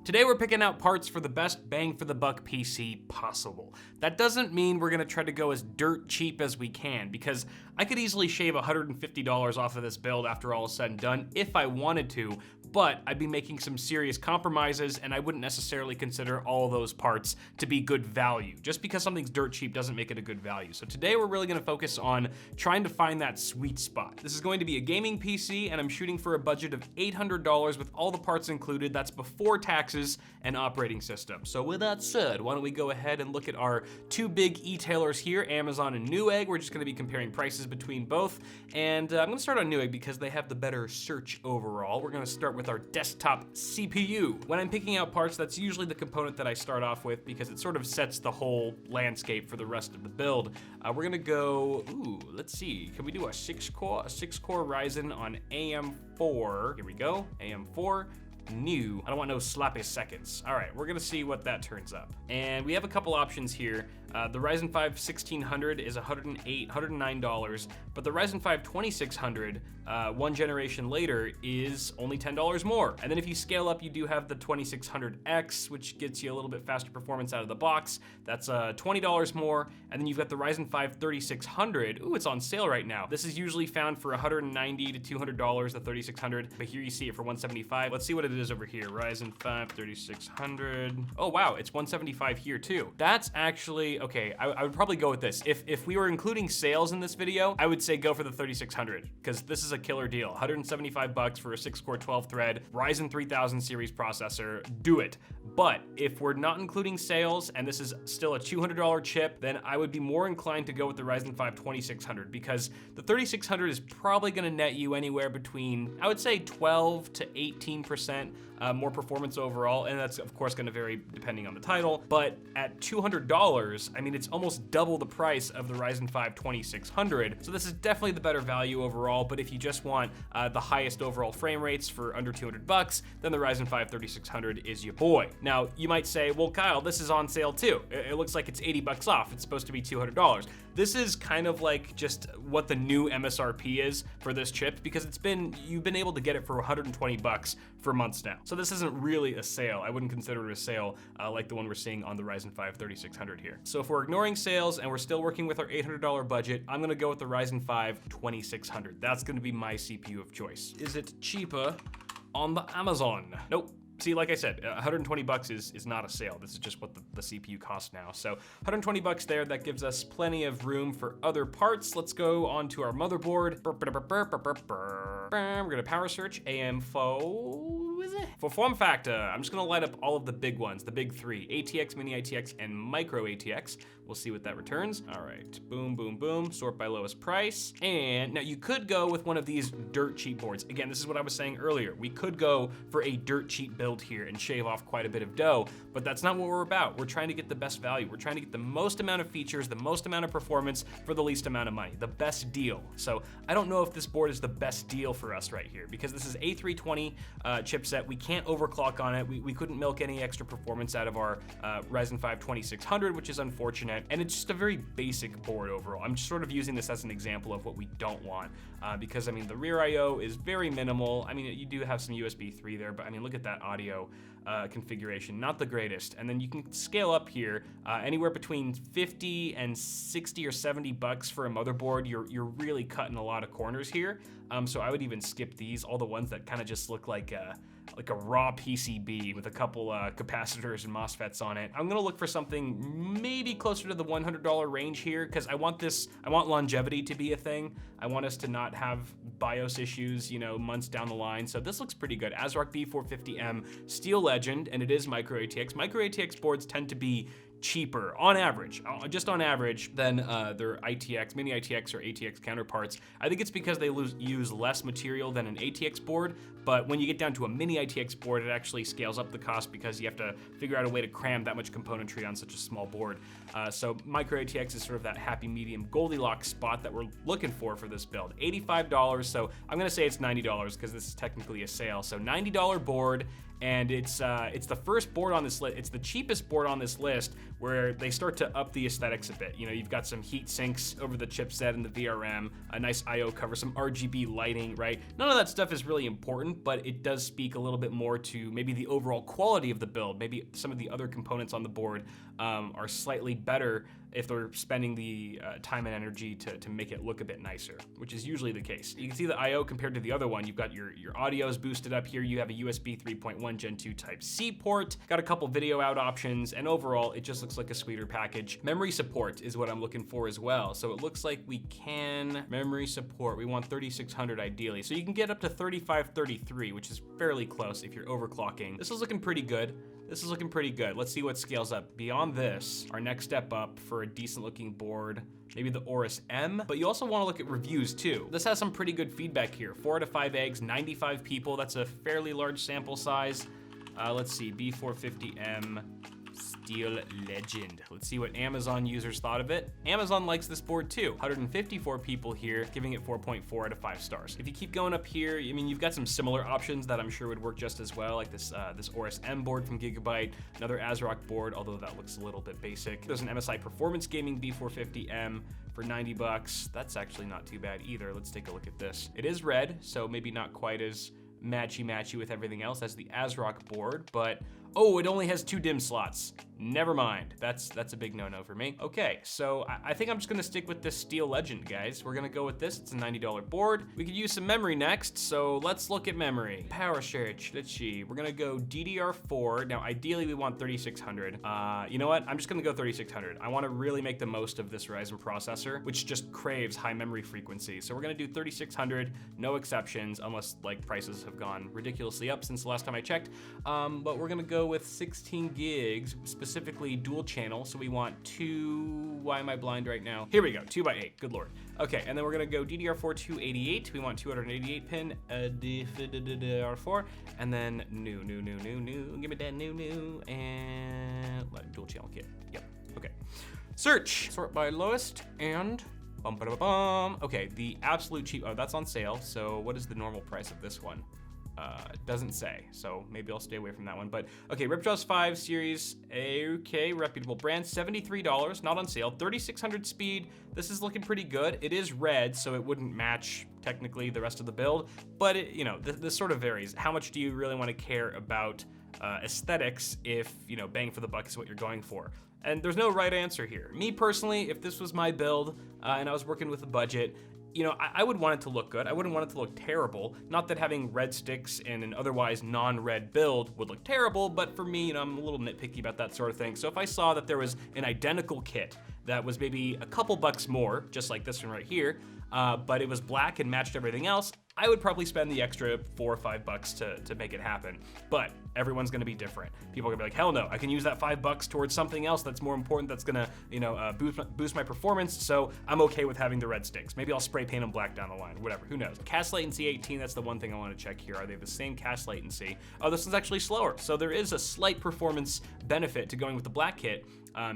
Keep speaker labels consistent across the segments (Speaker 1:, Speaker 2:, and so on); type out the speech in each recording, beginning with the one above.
Speaker 1: Today we're picking out parts for the best bang for the buck PC possible. That doesn't mean we're gonna try to go as dirt cheap as we can, because I could easily shave $150 off of this build after all is said and done if I wanted to, but I'd be making some serious compromises and I wouldn't necessarily consider all those parts to be good value. Just because something's dirt cheap doesn't make it a good value. So today we're really gonna focus on trying to find that sweet spot. This is going to be a gaming PC and I'm shooting for a budget of $800 with all the parts included. That's before taxes and operating system. So with that said, why don't we go ahead and look at our two big e-tailers here, Amazon and Newegg. We're just gonna be comparing prices between both. And I'm gonna start on Newegg because they have the better search overall. We're gonna start with our desktop CPU. When I'm picking out parts, that's usually the component that I start off with because it sort of sets the whole landscape for the rest of the build. We're gonna go, let's see, can we do a six core Ryzen on AM4? Here we go, AM4. New. I don't want no sloppy seconds. All right, we're gonna see what that turns up. And we have a couple options here. The Ryzen 5 1600 is $109, but the Ryzen 5 2600, one generation later, is only $10 more. And then if you scale up, you do have the 2600X, which gets you a little bit faster performance out of the box. That's $20 more. And then you've got the Ryzen 5 3600. Ooh, it's on sale right now. This is usually found for $190 to $200, the 3600, but here you see it for $175. Let's see what it is over here. Ryzen 5 3600. Oh wow, it's $175 here too. That's actually, okay, I would probably go with this. If we were including sales in this video, I would say go for the 3600, because this is a killer deal. 175 bucks for a 6-core 12-thread Ryzen 3000 series processor. Do it. But if we're not including sales and this is still a $200 chip, then I would be more inclined to go with the Ryzen 5 2600, because the 3600 is probably gonna net you anywhere between, I would say 12 to 18% more performance overall, and that's of course gonna vary depending on the title, but at $200, I mean, it's almost double the price of the Ryzen 5 2600, so this is definitely the better value overall. But if you just want the highest overall frame rates for under 200 bucks, then the Ryzen 5 3600 is your boy. Now, you might say, well, Kyle, this is on sale too. It looks like it's 80 bucks off. It's supposed to be $200. This is kind of like just what the new MSRP is for this chip, because you've been able to get it for 120 bucks for months now. So this isn't really a sale. I wouldn't consider it a sale like the one we're seeing on the Ryzen 5 3600 here. So if we're ignoring sales and we're still working with our $800 budget, I'm gonna go with the Ryzen 5 2600. That's gonna be my CPU of choice. Is it cheaper on the Amazon? Nope. See, like I said, 120 bucks is not a sale. This is just what the CPU costs now. So 120 bucks there, that gives us plenty of room for other parts. Let's go on to our motherboard. We're gonna power search AM4, is it? For form factor, I'm just gonna light up all of the big ones, the big three, ATX, Mini ATX, and Micro ATX. We'll see what that returns. All right, boom, boom, boom, sort by lowest price. And now you could go with one of these dirt cheap boards. Again, this is what I was saying earlier. We could go for a dirt cheap build here and shave off quite a bit of dough, but that's not what we're about. We're trying to get the best value. We're trying to get the most amount of features, the most amount of performance for the least amount of money, the best deal. So I don't know if this board is the best deal for us right here, because this is A320 chipset. We can't overclock on it. We couldn't milk any extra performance out of our Ryzen 5 2600, which is unfortunate. And it's just a very basic board overall. I'm just sort of using this as an example of what we don't want, because I mean, the rear IO is very minimal. I mean, you do have some USB 3 there, but I mean, look at that audio configuration, not the greatest. And then you can scale up here anywhere between 50 and 60 or 70 bucks for a motherboard. You're really cutting a lot of corners here. So I would even skip these, all the ones that kind of just look like a raw PCB with a couple capacitors and MOSFETs on it. I'm gonna look for something maybe closer to the $100 range here, because I want longevity to be a thing. I want us to not have BIOS issues, months down the line. So this looks pretty good. ASRock B450M, Steel Legend, and it is Micro ATX. Micro ATX boards tend to be cheaper on average, just on average, than their ITX, Mini ITX or ATX counterparts. I think it's because they use less material than an ATX board, but when you get down to a Mini ITX board, it actually scales up the cost because you have to figure out a way to cram that much componentry on such a small board. So Micro ATX is sort of that happy medium Goldilocks spot that we're looking for this build. $85, so I'm gonna say it's $90 because this is technically a sale. So $90 board, and it's the first board on this list. It's the cheapest board on this list where they start to up the aesthetics a bit. You know, you've got some heat sinks over the chipset and the VRM, a nice I/O cover, some RGB lighting, right? None of that stuff is really important, but it does speak a little bit more to maybe the overall quality of the build. Maybe some of the other components on the board are slightly better if they're spending the time and energy to make it look a bit nicer, which is usually the case. You can see the I/O compared to the other one. You've got your audio's boosted up here. You have a USB 3.1 Gen 2 Type-C port, got a couple video out options, and overall, it just looks like a sweeter package. Memory support is what I'm looking for as well. So it looks like we can memory support. We want 3600 ideally. So you can get up to 3533, which is fairly close if you're overclocking. This is looking pretty good. This is looking pretty good. Let's see what scales up. Beyond this, our next step up for a decent looking board, maybe the Aorus M, but you also want to look at reviews too. This has some pretty good feedback here. 4 out of 5 eggs, 95 people. That's a fairly large sample size. Let's see, B450M, Steel Legend. Let's see what Amazon users thought of it. Amazon likes this board too. 154 people here, giving it 4.4 out of 5 stars. If you keep going up here, I mean, you've got some similar options that I'm sure would work just as well, like this Aorus M board from Gigabyte, another ASRock board, although that looks a little bit basic. There's an MSI Performance Gaming B450M for 90 bucks. That's actually not too bad either. Let's take a look at this. It is red, so maybe not quite as matchy with everything else as the ASRock board, but oh, it only has 2 DIMM slots. Never mind. That's a big no-no for me. Okay, so I think I'm just gonna stick with this Steel Legend, guys. We're gonna go with this. It's a $90 board. We could use some memory next, so let's look at memory. Power search, let's see. We're gonna go DDR4. Now, ideally, we want 3600. You know what? I'm just gonna go 3600. I wanna really make the most of this Ryzen processor, which just craves high memory frequency. So we're gonna do 3600, no exceptions, unless like prices have gone ridiculously up since the last time I checked. But we're gonna go with 16 gigs, specifically dual channel. So we want 2, why am I blind right now? Here we go, 2x8, good Lord. Okay, and then we're gonna go DDR4 288. We want 288 pin, DDR4, and then new, give me that new, and dual channel kit, yep, okay. Search, sort by lowest, and okay, the absolute cheap, oh, that's on sale. So what is the normal price of this one? It doesn't say, so maybe I'll stay away from that one. But okay, Ripjaws 5 series, okay, reputable brand, $73, not on sale, 3600 speed. This is looking pretty good. It is red, so it wouldn't match technically the rest of the build, but it, you know, this sort of varies. How much do you really want to care about aesthetics if, you know, bang for the buck is what you're going for? And there's no right answer here. Me personally, if this was my build and I was working with a budget, you know, I would want it to look good. I wouldn't want it to look terrible. Not that having red sticks in an otherwise non-red build would look terrible, but for me, you know, I'm a little nitpicky about that sort of thing. So if I saw that there was an identical kit that was maybe a couple bucks more, just like this one right here, but it was black and matched everything else, I would probably spend the extra $4 or $5 to make it happen. But everyone's gonna be different. People are gonna be like, hell no, I can use that $5 towards something else that's more important, that's gonna, you know, boost my performance, so I'm okay with having the red sticks. Maybe I'll spray paint them black down the line, whatever, who knows. Cast latency 18, that's the one thing I wanna check here. Are they the same cast latency? Oh, this one's actually slower. So there is a slight performance benefit to going with the black kit,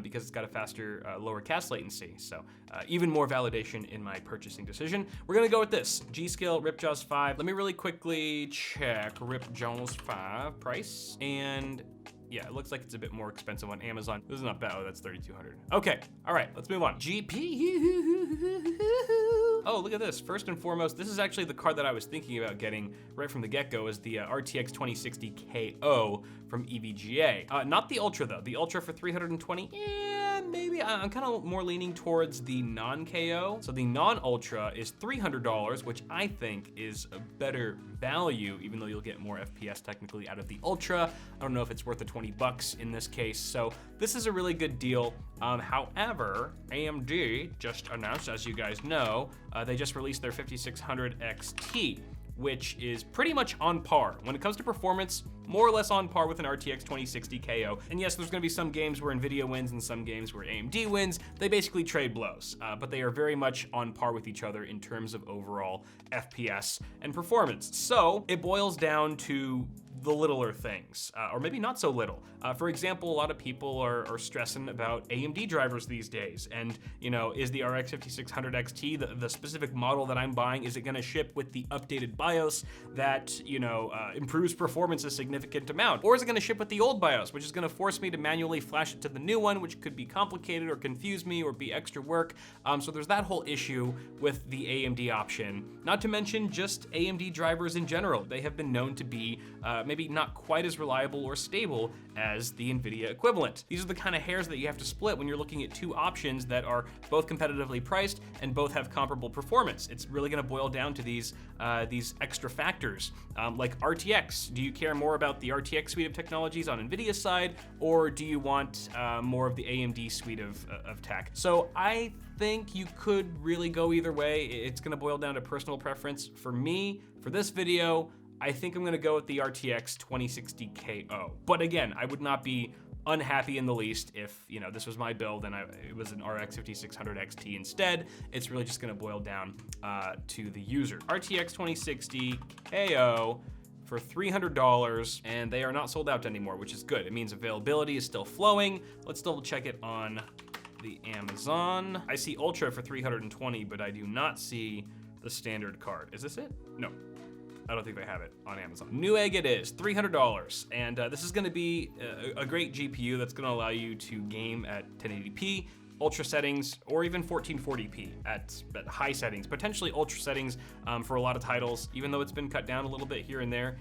Speaker 1: because it's got a faster, lower cast latency. So even more validation in my purchasing decision. We're gonna go with this, G.Skill Ripjaws 5. Let me really quickly check Ripjaws 5 price. And yeah, it looks like it's a bit more expensive on Amazon. This is not bad, oh, that's 3,200. Okay, all right, let's move on. GPU. Oh, look at this. First and foremost, this is actually the card that I was thinking about getting right from the get-go, is the RTX 2060 KO from EVGA. Not the Ultra though. The Ultra for 320, yeah, maybe. I'm kind of more leaning towards the non-KO. So the non-Ultra is $300, which I think is a better value, even though you'll get more FPS technically out of the Ultra. I don't know if it's worth the 20 bucks in this case. So this is a really good deal. However, AMD just announced, as you guys know, they just released their 5600 XT, which is pretty much on par. When it comes to performance, more or less on par with an RTX 2060 KO. And yes, there's gonna be some games where NVIDIA wins and some games where AMD wins. They basically trade blows, but they are very much on par with each other in terms of overall FPS and performance. So it boils down to the littler things, or maybe not so little. For example, a lot of people are stressing about AMD drivers these days. And, you know, is the RX 5600 XT, the specific model that I'm buying, is it gonna ship with the updated BIOS that, you know, improves performance a significant significant amount? Or is it gonna ship with the old BIOS, which is gonna force me to manually flash it to the new one, which could be complicated or confuse me or be extra work. So there's that whole issue with the AMD option. Not to mention just AMD drivers in general. They have been known to be maybe not quite as reliable or stable as the NVIDIA equivalent. These are the kind of hairs that you have to split when you're looking at two options that are both competitively priced and both have comparable performance. It's really gonna boil down to these extra factors, like RTX. Do you care more about the RTX suite of technologies on NVIDIA's side, or do you want more of the AMD suite of tech? So I think you could really go either way. It's gonna boil down to personal preference. For me, for this video, I think I'm gonna go with the RTX 2060 KO. But again, I would not be unhappy in the least if, you know, this was my build and it was an RX 5600 XT instead. It's really just gonna boil down to the user. RTX 2060 KO for $300, and they are not sold out anymore, which is good. It means availability is still flowing. Let's double check it on the Amazon. I see Ultra for 320, but I do not see the standard card. Is this it? No. I don't think they have it on Amazon. Newegg it is, $300. And this is gonna be a great GPU that's gonna allow you to game at 1080p, ultra settings, or even 1440p at high settings, potentially ultra settings for a lot of titles. Even though it's been cut down a little bit here and there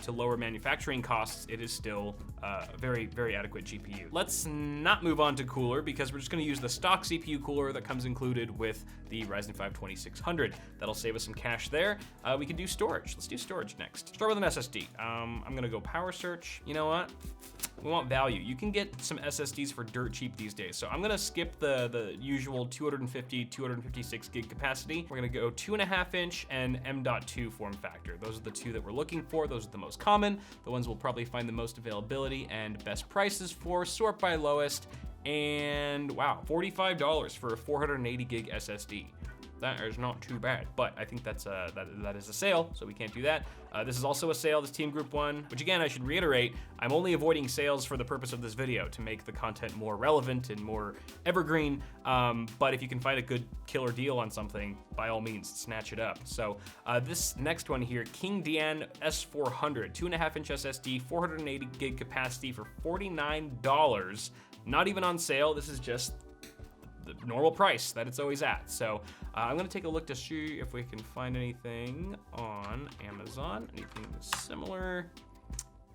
Speaker 1: to lower manufacturing costs, it is still a very, very adequate GPU. Let's not move on to cooler, because we're just gonna use the stock CPU cooler that comes included with the Ryzen 5 2600. That'll save us some cash there. We can do storage. Let's do storage next. Start with an SSD. I'm gonna go power search. You know what? We want value. You can get some SSDs for dirt cheap these days. So I'm gonna skip the usual 250, 256 gig capacity. We're gonna go 2.5 inch and M.2 form factor. Those are the two that we're looking for. Those are the most common, the ones we'll probably find the most availability and best prices for. Sort by lowest, and wow, $45 for a 480 gig SSD. That is not too bad, but I think that is a sale, so we can't do that. This is also a sale, this Team Group 1, which again, I should reiterate, I'm only avoiding sales for the purpose of this video, to make the content more relevant and more evergreen, but if you can find a good killer deal on something, by all means, snatch it up. So this next one here, King Dian S400, 2.5 inch SSD, 480 gig capacity for $49, not even on sale. This is just the normal price that it's always at. So I'm gonna take a look to see if we can find anything on Amazon, anything similar,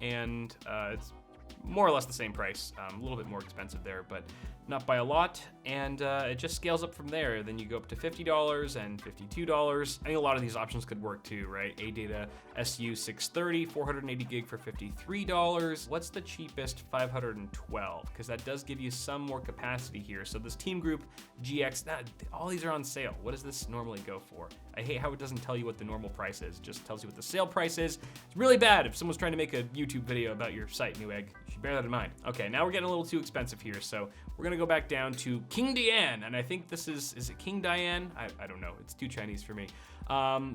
Speaker 1: and it's more or less the same price, a little bit more expensive there, but not by a lot, and it just scales up from there. Then you go up to $50 and $52. I think a lot of these options could work too, right? ADATA SU630, 480 gig for $53. What's the cheapest? 512, because that does give you some more capacity here. So this Team Group GX, all these are on sale. What does this normally go for? I hate how it doesn't tell you what the normal price is, it just tells you what the sale price is. It's really bad if someone's trying to make a YouTube video about your site, Newegg. You should bear that in mind. Okay, now we're getting a little too expensive here, so we're gonna go back down to King Dian, and I think this is it King Dian? I don't know, it's too Chinese for me.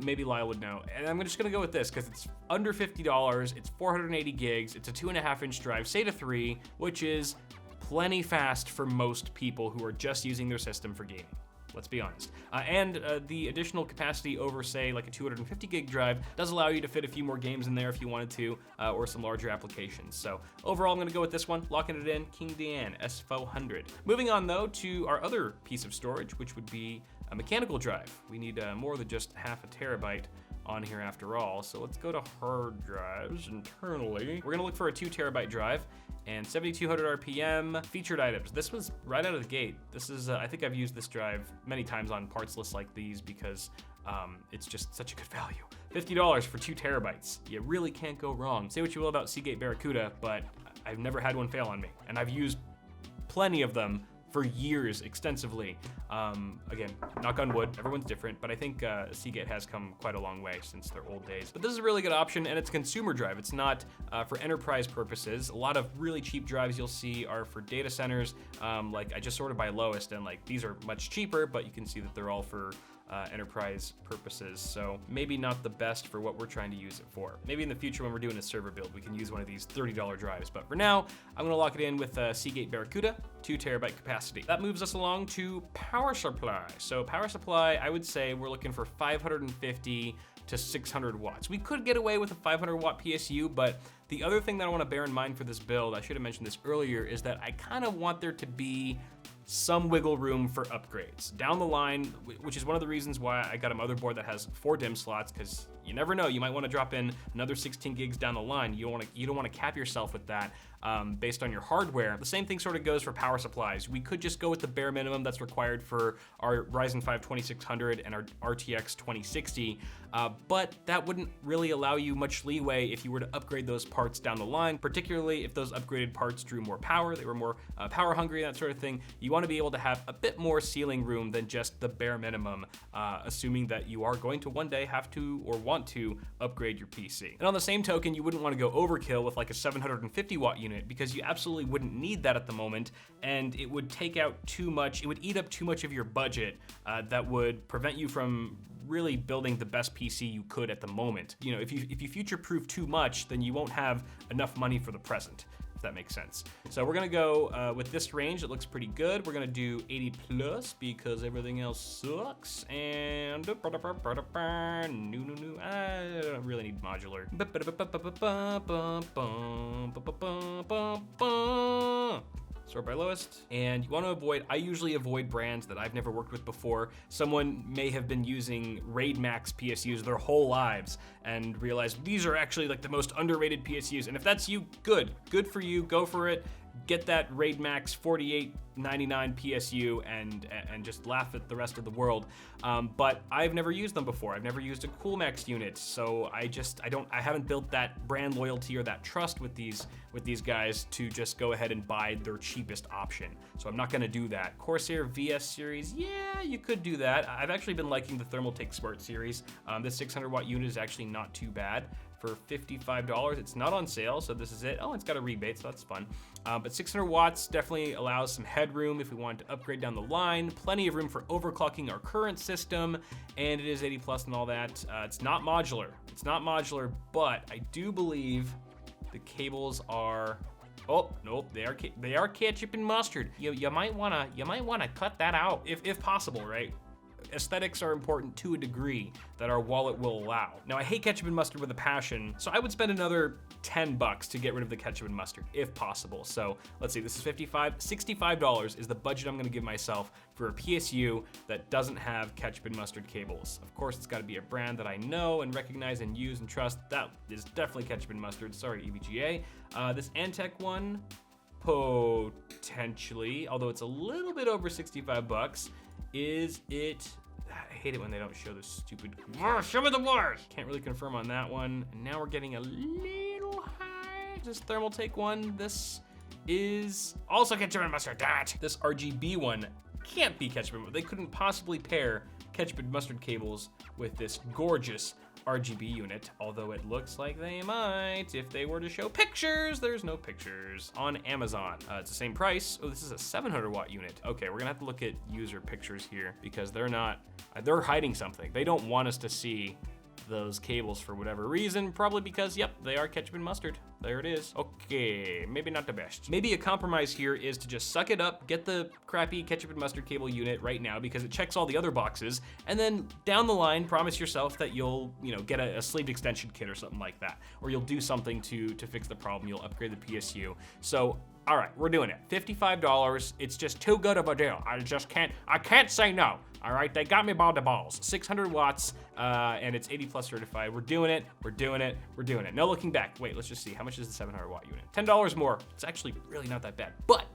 Speaker 1: Maybe Lyle would know. And I'm just gonna go with this, because it's under $50, it's 480 gigs, it's a 2.5 inch drive, SATA 3, which is plenty fast for most people who are just using their system for gaming. Let's be honest. And the additional capacity over, say, like a 250 gig drive does allow you to fit a few more games in there if you wanted to, or some larger applications. So overall, I'm gonna go with this one, locking it in, King Dian S400. Moving on though to our other piece of storage, which would be a mechanical drive. We need more than just half a terabyte on here after all. So let's go to hard drives internally. We're gonna look for a 2 terabyte drive and 7200 RPM. Featured items. This was right out of the gate. This is, I think I've used this drive many times on parts lists like these because it's just such a good value. $50 for 2 terabytes. You really can't go wrong. Say what you will about Seagate Barracuda, but I've never had one fail on me. And I've used plenty of them for years, extensively. Again, knock on wood, everyone's different, but I think Seagate has come quite a long way since their old days. But this is a really good option, and it's a consumer drive. It's not for enterprise purposes. A lot of really cheap drives you'll see are for data centers. Like I just sorted by lowest, and like these are much cheaper, but you can see that they're all for enterprise purposes, so maybe not the best for what we're trying to use it for. Maybe in the future when we're doing a server build, we can use one of these $30 drives, but for now, I'm gonna lock it in with Seagate Barracuda, 2 terabyte capacity. That moves us along to power supply. So power supply, I would say we're looking for 550 to 600 watts. We could get away with a 500 watt PSU, but The other thing that I want to bear in mind for this build, I should have mentioned this earlier, is that I kind of want there to be some wiggle room for upgrades down the line, which is one of the reasons why I got a motherboard that has 4 DIMM slots, because you never know, you might want to drop in another 16 gigs down the line. You don't want to cap yourself with that based on your hardware. The same thing sort of goes for power supplies. We could just go with the bare minimum that's required for our Ryzen 5 2600 and our RTX 2060, but that wouldn't really allow you much leeway if you were to upgrade those parts down the line, particularly if those upgraded parts drew more power, they were more power hungry, that sort of thing. You want to be able to have a bit more ceiling room than just the bare minimum, assuming that you are going to one day have to or want to upgrade your PC. And on the same token, you wouldn't want to go overkill with like a 750 watt unit, because you absolutely wouldn't need that at the moment, and it would take out too much, it would eat up too much of your budget that would prevent you from really building the best PC you could at the moment. You know, if you future-proof too much, then you won't have enough money for the present, if that makes sense. So we're gonna go with this range. It looks pretty good. We're gonna do 80 plus because everything else sucks. And no, I don't really need modular. Sort by lowest. And you want to avoid, I usually avoid brands that I've never worked with before. Someone may have been using RAID Max PSUs their whole lives and realize these are actually like the most underrated PSUs. And if that's you, good for you, go for it. Get that RAID Max 4899 PSU and just laugh at the rest of the world. But I've never used them before. I've never used a CoolMax unit, so I haven't built that brand loyalty or that trust with these guys to just go ahead and buy their cheapest option. So I'm not gonna do that. Corsair VS series, yeah, you could do that. I've actually been liking the Thermaltake Smart series. This 600 watt unit is actually not too bad. For $55. It's not on sale, so this is it. Oh, it's got a rebate, so that's fun. But 600 watts definitely allows some headroom if we want to upgrade down the line. Plenty of room for overclocking our current system, and it is 80 plus and all that. It's not modular. It's not modular, but I do believe the cables are. Oh nope, they are ketchup and mustard. You might wanna cut that out if possible, right? Aesthetics are important to a degree that our wallet will allow. Now, I hate ketchup and mustard with a passion, so I would spend another $10 to get rid of the ketchup and mustard, if possible. So let's see, this is $65 is the budget I'm gonna give myself for a PSU that doesn't have ketchup and mustard cables. Of course, it's gotta be a brand that I know and recognize and use and trust. That is definitely ketchup and mustard, sorry, EVGA. This Antec one, potentially, although it's a little bit over 65 bucks. Is it? I hate it when they don't show the stupid. Show me the wars. Can't really confirm on that one. And now we're getting a little high. This Thermaltake one. This is also ketchup and mustard. Damn it. This RGB one can't be ketchup and mustard. They couldn't possibly pair ketchup and mustard cables with this gorgeous RGB unit, although it looks like they might if they were to show pictures. There's no pictures on Amazon. It's the same price. Oh, this is a 700 watt unit. Okay, we're gonna have to look at user pictures here because they're hiding something. They don't want us to see those cables for whatever reason, probably because, yep, they are ketchup and mustard. There it is. Okay, maybe not the best. Maybe a compromise here is to just suck it up, get the crappy ketchup and mustard cable unit right now because it checks all the other boxes, and then down the line, promise yourself that you'll, get a sleeved extension kit or something like that, or you'll do something to fix the problem. You'll upgrade the PSU. So, all right, we're doing it. $55. It's just too good of a deal. I can't say no. All right, they got me by the balls. 600 watts, and it's 80 plus certified. We're doing it. No looking back. Wait, let's just see. How much is the 700 watt unit? $10 more. It's actually really not that bad, but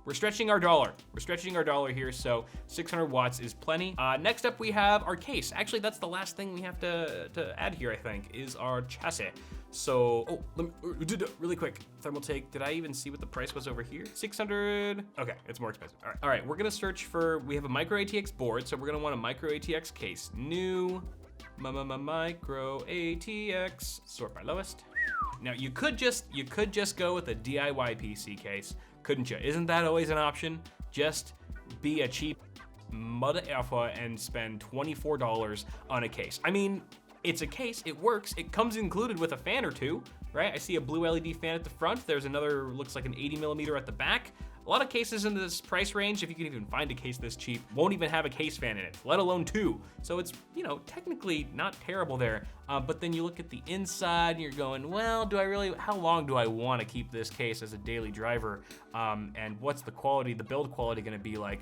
Speaker 1: we're stretching our dollar. We're stretching our dollar here, so 600 watts is plenty. Next up, we have our case. Actually, that's the last thing we have to add here, I think, is our chassis. So, really quick, Thermaltake, did I even see what the price was over here? 600, okay, it's more expensive. All right, we're gonna search for, we have a micro ATX board, so we're gonna want a micro ATX case. New, micro ATX, sort by lowest. Now, you could just go with a DIY PC case, couldn't you? Isn't that always an option? Just be a cheap mother effer and spend $24 on a case. I mean, it's a case, it works, it comes included with a fan or two, right? I see a blue LED fan at the front, there's another, looks like an 80 millimeter at the back. A lot of cases in this price range, if you can even find a case this cheap, won't even have a case fan in it, let alone 2. So it's, you know, technically not terrible there. But then you look at the inside and you're going, well, how long do I want to keep this case as a daily driver? And what's the quality, the build quality gonna be like?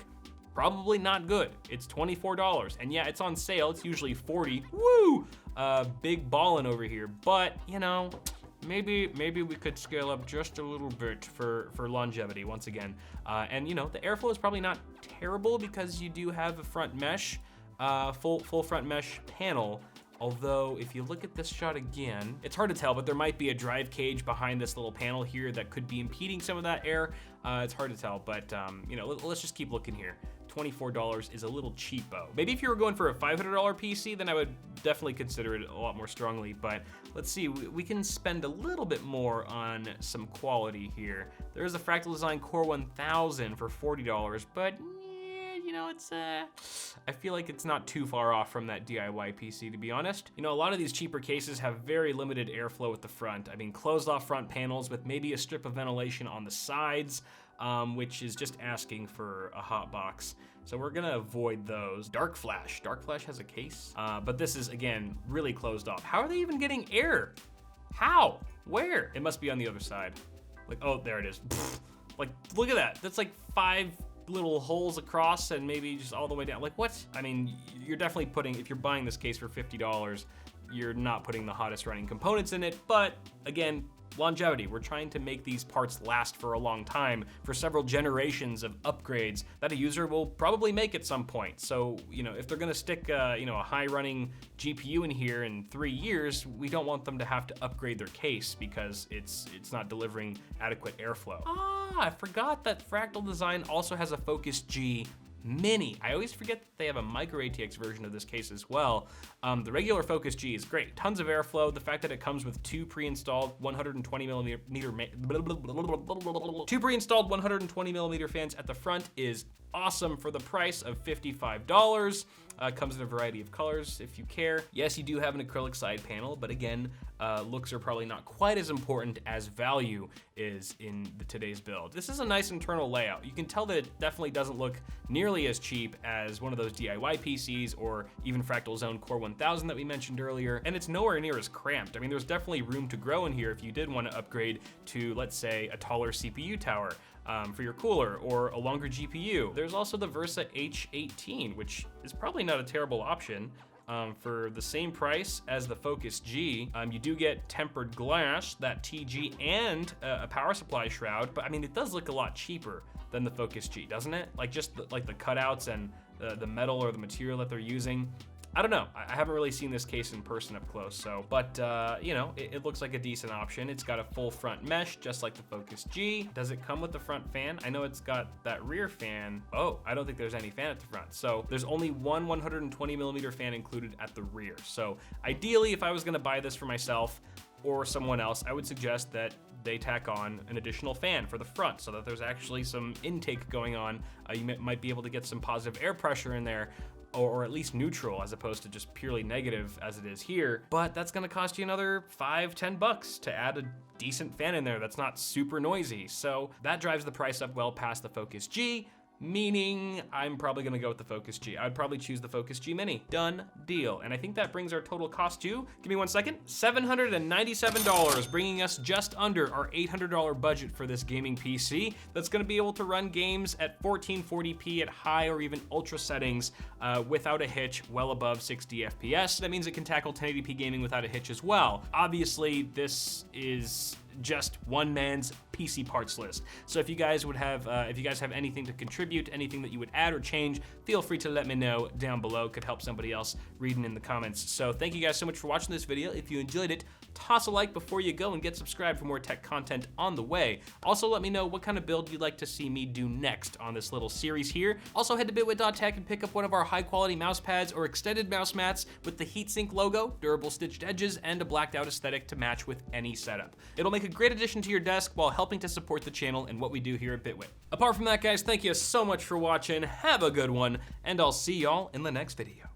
Speaker 1: Probably not good. It's $24. And yeah, it's on sale. It's usually $40. Woo! Big ballin' over here. But, you know, maybe we could scale up just a little bit for longevity once again. And you know, the airflow is probably not terrible because you do have a front mesh, full front mesh panel. Although, if you look at this shot again, it's hard to tell, but there might be a drive cage behind this little panel here that could be impeding some of that air. It's hard to tell, but you know, let's just keep looking here. $24 is a little cheapo. Maybe if you were going for a $500 PC, then I would definitely consider it a lot more strongly, but let's see, we can spend a little bit more on some quality here. There's a Fractal Design Core 1000 for $40, but you know, it's, I feel like it's not too far off from that DIY PC, to be honest. You know, a lot of these cheaper cases have very limited airflow at the front. I mean, closed off front panels with maybe a strip of ventilation on the sides, which is just asking for a hot box. So we're gonna avoid those. Dark Flash has a case, but this is, again, really closed off. How are they even getting air? How? Where? It must be on the other side. Like, oh, there it is. Like, look at that. That's like 5 little holes across and maybe just all the way down. Like, what? I mean, you're definitely putting, if you're buying this case for $50, you're not putting the hottest running components in it, but again, longevity. We're trying to make these parts last for a long time, for several generations of upgrades that a user will probably make at some point. So, you know, if they're gonna stick, you know, a high running GPU in here in 3 years, we don't want them to have to upgrade their case because it's not delivering adequate airflow. I forgot that Fractal Design also has a Focus G Mini. I always forget that they have a micro ATX version of this case as well. The regular Focus G is great. Tons of airflow. The fact that it comes with 2 pre-installed 120 millimeter fans at the front is awesome for the price of $55. Comes in a variety of colors if you care. Yes, you do have an acrylic side panel, but again, looks are probably not quite as important as value is in today's build. This is a nice internal layout. You can tell that it definitely doesn't look nearly as cheap as one of those DIY PCs or even Fractal Zone Core 1000 that we mentioned earlier, and it's nowhere near as cramped. I mean, there's definitely room to grow in here if you did want to upgrade to, let's say, a taller CPU tower for your cooler or a longer GPU. There's also the Versa H18, which is probably not a terrible option. For the same price as the Focus G, you do get tempered glass, that TG, and a power supply shroud, but I mean, it does look a lot cheaper than the Focus G, doesn't it? Like just like the cutouts and the metal or the material that they're using. I don't know, I haven't really seen this case in person up close, so, but you know, it looks like a decent option. It's got a full front mesh, just like the Focus G. Does it come with the front fan? I know it's got that rear fan. Oh, I don't think there's any fan at the front. So there's only one 120 millimeter fan included at the rear. So ideally, if I was gonna buy this for myself or someone else, I would suggest that they tack on an additional fan for the front so that there's actually some intake going on. You might be able to get some positive air pressure in there, or at least neutral as opposed to just purely negative as it is here. But that's gonna cost you another $5-10 to add a decent fan in there that's not super noisy. So that drives the price up well past the Focus G, meaning I'm probably gonna go with the Focus G. I'd probably choose the Focus G Mini. Done deal. And I think that brings our total cost to, give me 1 second, $797, bringing us just under our $800 budget for this gaming PC that's gonna be able to run games at 1440p at high or even ultra settings without a hitch, well above 60 FPS. That means it can tackle 1080p gaming without a hitch as well. Obviously, this is just one man's PC parts list. So if you guys have anything to contribute, anything that you would add or change, feel free to let me know down below. Could help somebody else reading in the comments. So thank you guys so much for watching this video. If you enjoyed it, toss a like before you go and get subscribed for more tech content on the way. Also, let me know what kind of build you'd like to see me do next on this little series here. Also, head to bitwit.tech and pick up one of our high quality mouse pads or extended mouse mats with the heatsink logo, durable stitched edges, and a blacked out aesthetic to match with any setup. It'll make a great addition to your desk while helping to support the channel and what we do here at Bitwit. Apart from that, guys, thank you so much for watching. Have a good one, and I'll see y'all in the next video.